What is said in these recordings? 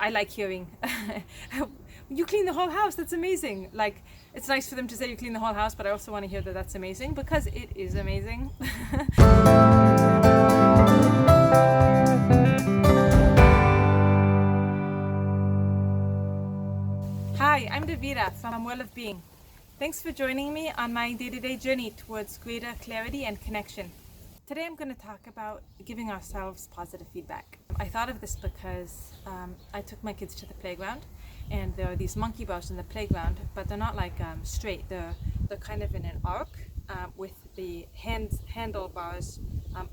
I like hearing, you clean the whole house, that's amazing. Like, it's nice for them to say you clean the whole house, but I also want to hear that that's amazing, because it is amazing. Hi, I'm Davida from Well of Being. Thanks for joining me on my day-to-day journey towards greater clarity and connection. Today I'm going to talk about giving ourselves positive feedback. I thought of this because I took my kids to the playground, and there are these monkey bars in the playground, but they're not like straight. They're kind of in an arc with the handlebars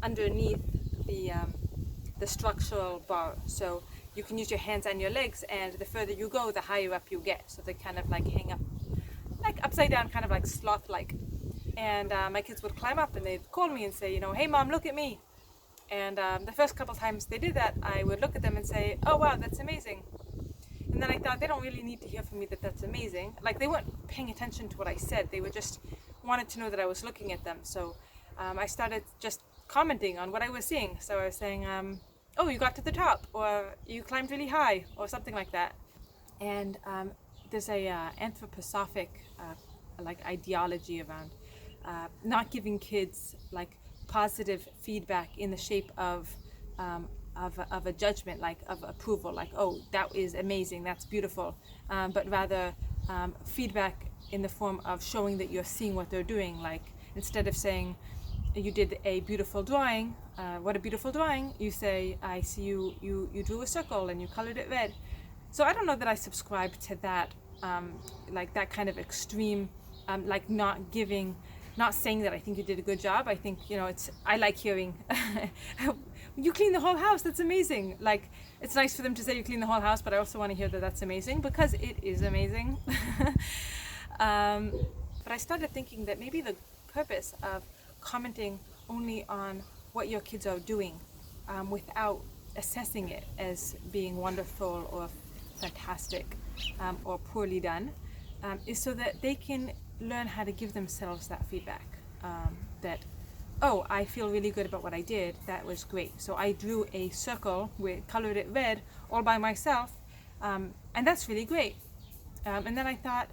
underneath the structural bar. So you can use your hands and your legs, and the further you go, the higher up you get. So they kind of like hang up, like upside down, kind of like sloth-like. And my kids would climb up and they'd call me and say, hey mom, look at me. And the first couple times they did that, I would look at them and say, oh wow, that's amazing. And then I thought, they don't really need to hear from me that that's amazing. Like, they weren't paying attention to what I said, they were just wanted to know that I was looking at them. So I started just commenting on what I was seeing. So I was saying, oh, you got to the top, or you climbed really high, or something like that. And there's a anthroposophic like ideology around not giving kids like positive feedback in the shape of a judgment, like of approval, like, oh, that is amazing, that's beautiful, but rather feedback in the form of showing that you're seeing what they're doing. Like, instead of saying you did a beautiful drawing, what a beautiful drawing, you say, I see you drew a circle and you colored it red. So I don't know that I subscribe to that, like that kind of extreme, like not saying that I think you did a good job. I think, I like hearing, you clean the whole house, that's amazing. Like, it's nice for them to say you clean the whole house, but I also want to hear that that's amazing, because it is amazing. But I started thinking that maybe the purpose of commenting only on what your kids are doing, without assessing it as being wonderful or fantastic, or poorly done, is so that they can learn how to give themselves that feedback, that, oh, I feel really good about what I did, that was great. So I drew a circle, colored it red all by myself, and that's really great. And then I thought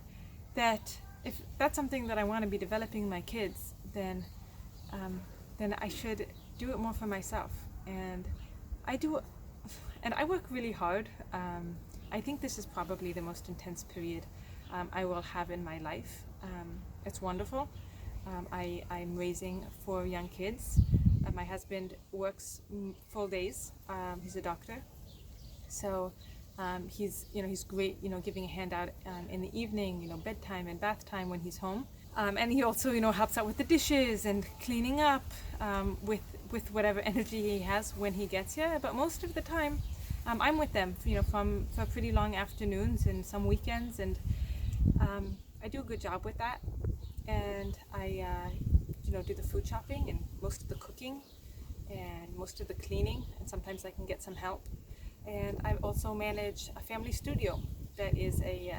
that if that's something that I want to be developing in my kids, then I should do it more for myself. And I work really hard. I think this is probably the most intense period I will have in my life. It's wonderful. I'm raising 4 young kids. My husband works full days. He's a doctor. So he's great, giving a hand out in the evening, bedtime and bath time when he's home. And he also, helps out with the dishes and cleaning up, with whatever energy he has when he gets here. But most of the time, I'm with them, for pretty long afternoons and some weekends, and I do a good job with that. And I, do the food shopping and most of the cooking and most of the cleaning, and sometimes I can get some help. And I also manage a family studio that is a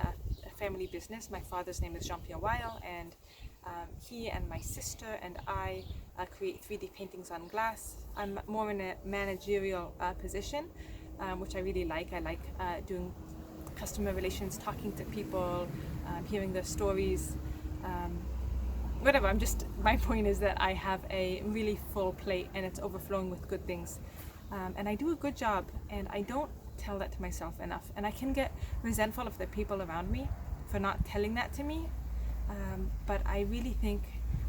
family business. My father's name is Jean-Pierre, and he and my sister and I create 3D paintings on glass. I'm more in a managerial position, which I really like. I like doing customer relations, talking to people, hearing their stories, whatever. My point is that I have a really full plate and it's overflowing with good things. And I do a good job, and I don't tell that to myself enough. And I can get resentful of the people around me for not telling that to me. But I really think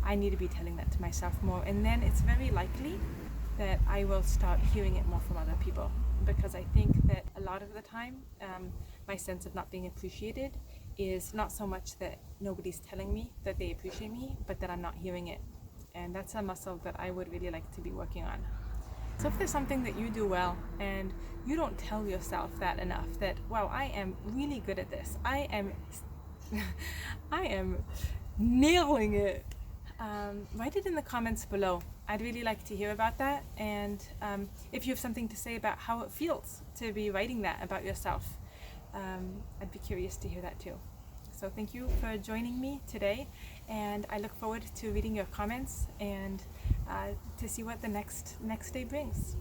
I need to be telling that to myself more. And then it's very likely that I will start hearing it more from other people. Because I think that a lot of the time, my sense of not being appreciated is not so much that nobody's telling me that they appreciate me, but that I'm not hearing it. And that's a muscle that I would really like to be working on. So if there's something that you do well and you don't tell yourself that enough, that, wow, I am really good at this, I am nailing it, write it in the comments below. I'd really like to hear about that. And if you have something to say about how it feels to be writing that about yourself, I'd be curious to hear that too. So thank you for joining me today, and I look forward to reading your comments and to see what the next day brings.